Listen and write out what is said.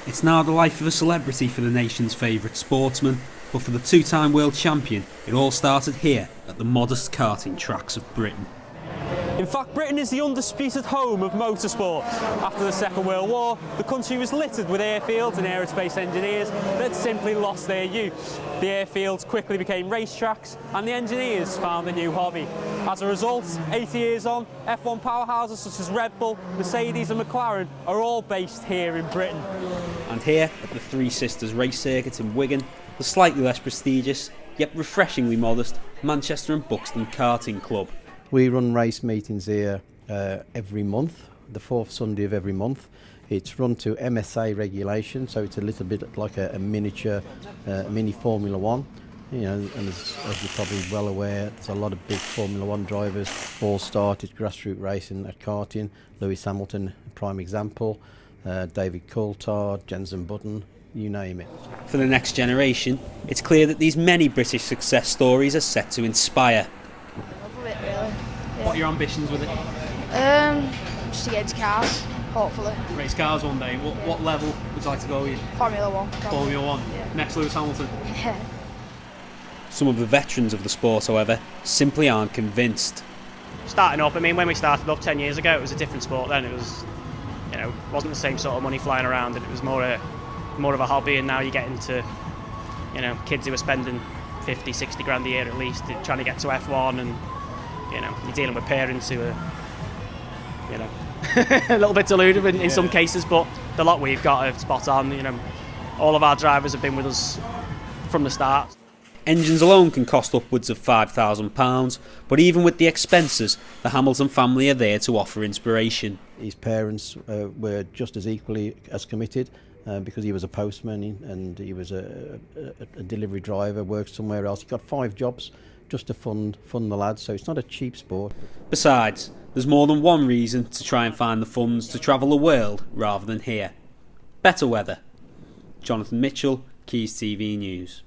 It's now the life of a celebrity for the nation's favourite sportsman, but for the two-time world champion, it all started here at the modest karting tracks of Britain. In fact, Britain is the undisputed home of motorsport. After the Second World War, the country was littered with airfields and aerospace engineers that simply lost their youth. The airfields quickly became racetracks, and the engineers found a new hobby. As a result, 80 years on, F1 powerhouses such as Red Bull, Mercedes and McLaren are all based here in Britain. And here, at the Three Sisters race circuit in Wigan, the slightly less prestigious, yet refreshingly modest, Manchester and Buxton Karting Club. We run race meetings here every month, the fourth Sunday of every month. It's run to MSA regulation, so it's a little bit like a miniature, mini Formula One. You know, and as you're probably well aware, there's a lot of big Formula One drivers all started grassroots racing at karting. Lewis Hamilton, prime example. David Coulthard, Jensen Button, you name it. For the next generation, it's clear that these many British success stories are set to inspire. Really. Yeah. What are your ambitions with it? Just to get into cars, hopefully. Race cars one day. What level would you like to go with? Formula One. Probably. Formula One. Yeah. Next Lewis Hamilton. Yeah. Some of the veterans of the sport, however, simply aren't convinced. Starting up, I mean, when we started up 10 years ago, it was a different sport then. It was, wasn't the same sort of money flying around, and it was more of a hobby. And now you get into, kids who are spending 50, 60 grand a year at least trying to get to F1, and you're dealing with parents who are, a little bit deluded in some cases, but the lot we've got are spot on. All of our drivers have been with us from the start. Engines alone can cost upwards of £5,000, but even with the expenses, the Hamilton family are there to offer inspiration. His parents were just as equally as committed because he was a postman and he was a delivery driver, worked somewhere else. He got 5 jobs just to fund the lads, so it's not a cheap sport. Besides, there's more than one reason to try and find the funds to travel the world rather than here. Better weather. Jonathan Mitchell, Keys TV News.